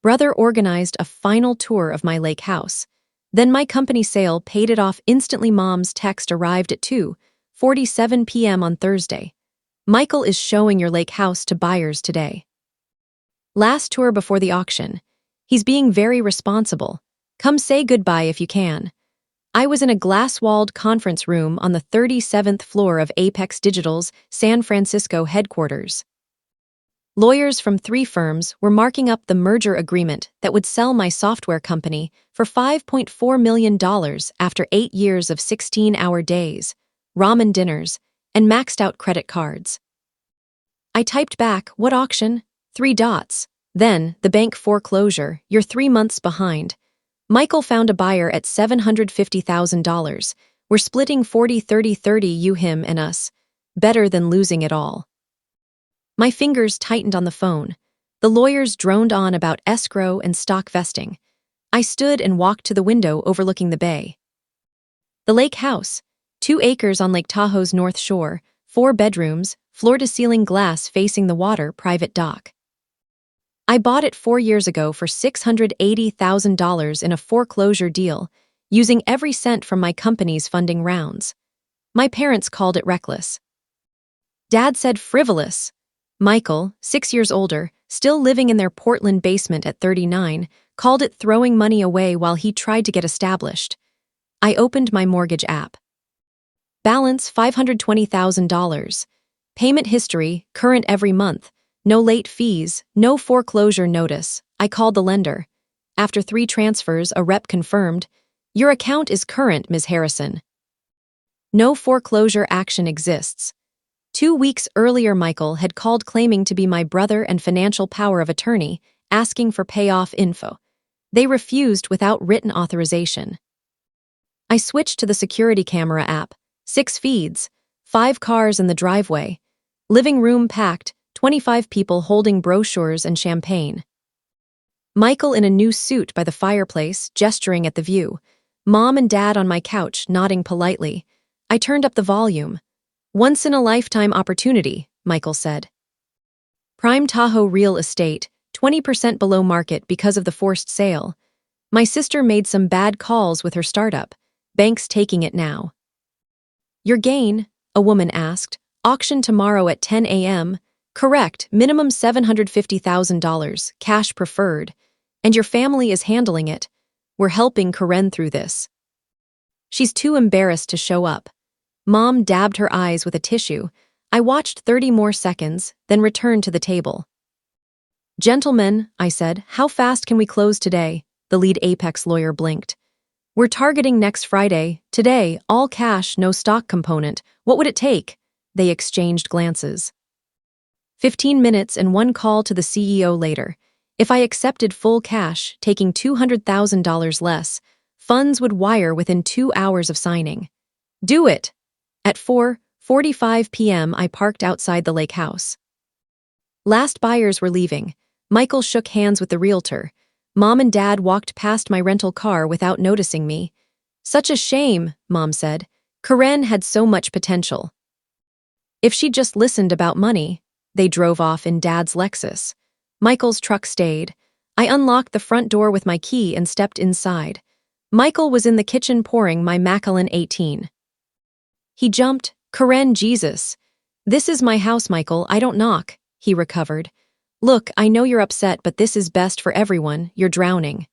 Brother organized a final tour of my lake house. Then my company sale paid it off instantly. Mom's text arrived at 2:47 p.m. on Thursday. Michael is showing your lake house to buyers today. Last tour before the auction. He's being very responsible. Come say goodbye if you can. I was in a glass-walled conference room on the 37th floor of Apex Digital's San Francisco headquarters. Lawyers from 3 firms were marking up the merger agreement that would sell my software company for $5.4 million after 8 years of 16-hour days, ramen dinners, and maxed-out credit cards. I typed back, "What auction?" 3 dots. Then, the bank foreclosure, you're 3 months behind. Michael found a buyer at $750,000. We're splitting 40-30-30, you, him, and us. Better than losing it all. My fingers tightened on the phone. The lawyers droned on about escrow and stock vesting. I stood and walked to the window overlooking the bay. The lake house, 2 acres on Lake Tahoe's North Shore, 4 bedrooms, floor-to-ceiling glass facing the water, private dock. I bought it 4 years ago for $680,000 in a foreclosure deal, using every cent from my company's funding rounds. My parents called it reckless. Dad said frivolous. Michael, 6 years older, still living in their Portland basement at 39, called it throwing money away while he tried to get established. I opened my mortgage app. Balance $520,000. Payment history, current every month. No late fees, no foreclosure notice. I called the lender. After 3 transfers, a rep confirmed, "Your account is current, Ms. Harrison. No foreclosure action exists." 2 weeks earlier, Michael had called claiming to be my brother and financial power of attorney, asking for payoff info. They refused without written authorization. I switched to the security camera app. 6 feeds, 5 cars in the driveway. Living room packed, 25 people holding brochures and champagne. Michael in a new suit by the fireplace, gesturing at the view. Mom and Dad on my couch, nodding politely. I turned up the volume. "Once-in-a-lifetime opportunity," Michael said. "Prime Tahoe real estate, 20% below market because of the forced sale. My sister made some bad calls with her startup. Bank's taking it now." "Your gain?" a woman asked. "Auction tomorrow at 10 a.m. "Correct, minimum $750,000, cash preferred. And your family is handling it. We're helping Karen through this." "She's too embarrassed to show up." Mom dabbed her eyes with a tissue. I watched 30 more seconds, then returned to the table. "Gentlemen," I said, "how fast can we close today?" The lead Apex lawyer blinked. "We're targeting next Friday. Today, all cash, no stock component. What would it take?" They exchanged glances. 15 minutes and 1 call to the CEO later. If I accepted full cash, taking $200,000 less, funds would wire within 2 hours of signing. "Do it!" At 4:45 p.m., I parked outside the lake house. Last buyers were leaving. Michael shook hands with the realtor. Mom and Dad walked past my rental car without noticing me. "Such a shame," Mom said. "Karen had so much potential. If she'd just listened about money." They drove off in Dad's Lexus. Michael's truck stayed. I unlocked the front door with my key and stepped inside. Michael was in the kitchen pouring my Macallan 18. He jumped. "Karen, Jesus. This is my house, Michael. I don't knock." He recovered. "Look, I know you're upset, but this is best for everyone. You're drowning.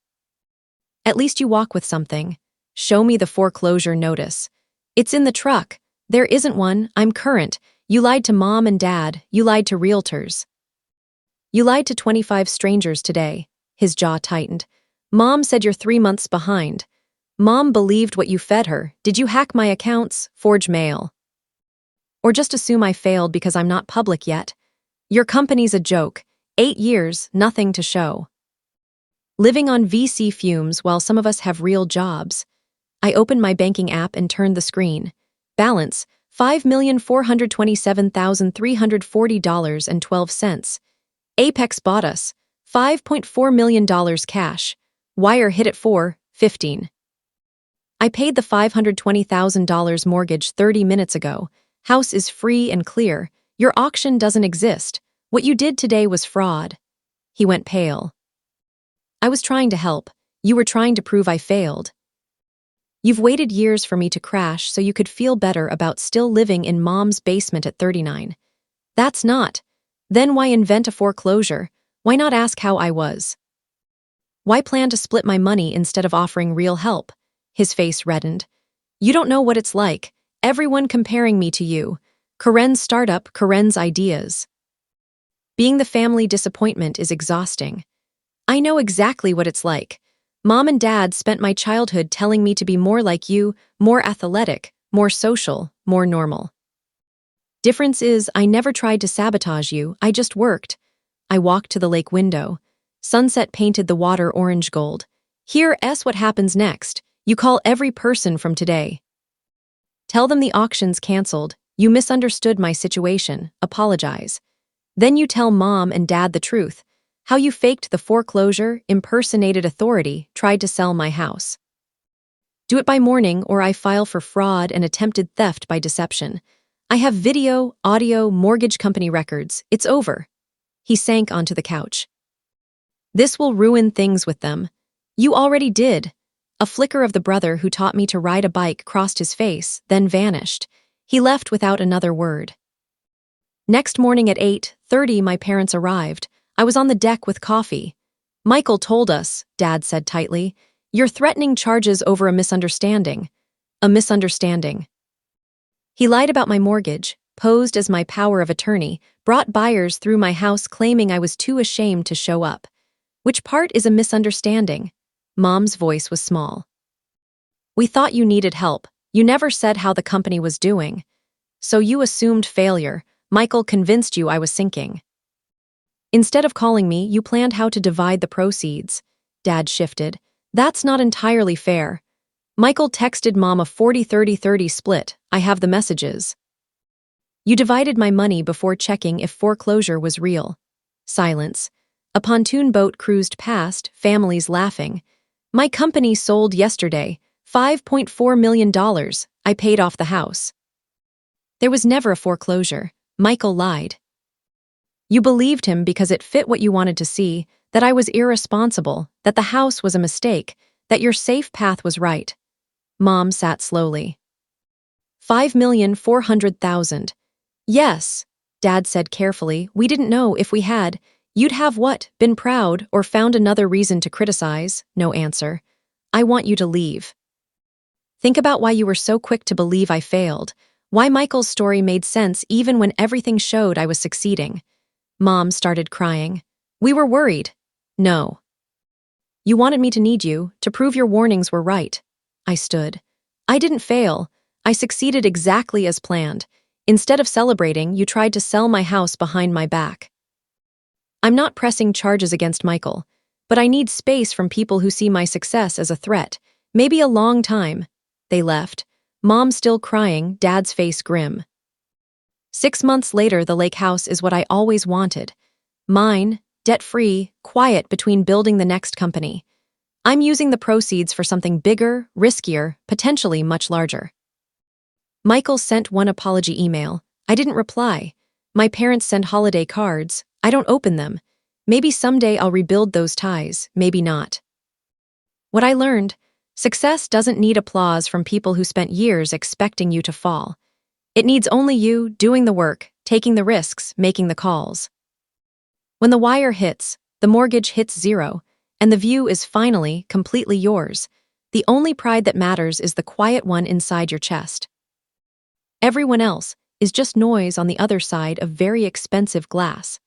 At least you walk with something." "Show me the foreclosure notice." "It's in the truck." "There isn't one. I'm current. You lied to Mom and Dad. You lied to realtors. You lied to 25 strangers today." His jaw tightened. "Mom said you're 3 months behind. Mom believed what you fed her. Did you hack my accounts, forge mail? Or just assume I failed because I'm not public yet? Your company's a joke. 8 years, nothing to show. Living on VC fumes while some of us have real jobs." I opened my banking app and turned the screen. Balance, $5,427,340.12. Apex bought us. $5.4 million cash. Wire hit at 4:15. I paid the $520,000 mortgage 30 minutes ago. House is free and clear. Your auction doesn't exist. What you did today was fraud. He went pale. I was trying to help. You were trying to prove I failed. You've waited years for me to crash so you could feel better about still living in mom's basement at 39. That's not. Then why invent a foreclosure? Why not ask how I was? Why plan to split my money instead of offering real help? His face reddened. You don't know what it's like. Everyone comparing me to you. Karen's startup, Karen's ideas. Being the family disappointment is exhausting. I know exactly what it's like. Mom and Dad spent my childhood telling me to be more like you, more athletic, more social, more normal. Difference is, I never tried to sabotage you, I just worked. I walked to the lake window. Sunset painted the water orange gold. Here's what happens next. You call every person from today. Tell them the auction's canceled. You misunderstood my situation. Apologize. Then you tell Mom and Dad the truth. How you faked the foreclosure, impersonated authority, tried to sell my house. Do it by morning or I file for fraud and attempted theft by deception. I have video, audio, mortgage company records. It's over. He sank onto the couch. This will ruin things with them. You already did. A flicker of the brother who taught me to ride a bike crossed his face, then vanished. He left without another word. Next morning at 8:30, my parents arrived. I was on the deck with coffee. Michael told us, Dad said tightly, you're threatening charges over a misunderstanding. A misunderstanding. He lied about my mortgage, posed as my power of attorney, brought buyers through my house claiming I was too ashamed to show up. Which part is a misunderstanding? Mom's voice was small. We thought you needed help. You never said how the company was doing. So you assumed failure. Michael convinced you I was sinking. Instead of calling me, you planned how to divide the proceeds. Dad shifted. That's not entirely fair. Michael texted Mom a 40-30-30 split. I have the messages. You divided my money before checking if foreclosure was real. Silence. A pontoon boat cruised past, families laughing. My company sold yesterday. $5.4 million. I paid off the house. There was never a foreclosure. Michael lied. You believed him because it fit what you wanted to see, that I was irresponsible, that the house was a mistake, that your safe path was right. Mom sat slowly. $5,400,000. Yes, Dad said carefully. We didn't know if we had. You'd have what? Been proud or found another reason to criticize? No answer. I want you to leave. Think about why you were so quick to believe I failed. Why Michael's story made sense even when everything showed I was succeeding. Mom started crying. We were worried. No. You wanted me to need you, to prove your warnings were right. I stood. I didn't fail. I succeeded exactly as planned. Instead of celebrating, you tried to sell my house behind my back. I'm not pressing charges against Michael, but I need space from people who see my success as a threat. Maybe a long time. They left. Mom still crying, Dad's face grim. 6 months later, the lake house is what I always wanted. Mine, debt-free, quiet between building the next company. I'm using the proceeds for something bigger, riskier, potentially much larger. Michael sent one apology email. I didn't reply. My parents send holiday cards. I don't open them. Maybe someday I'll rebuild those ties, maybe not. What I learned, success doesn't need applause from people who spent years expecting you to fall. It needs only you doing the work, taking the risks, making the calls. When the wire hits, the mortgage hits zero, and the view is finally, completely yours. The only pride that matters is the quiet one inside your chest. Everyone else is just noise on the other side of very expensive glass.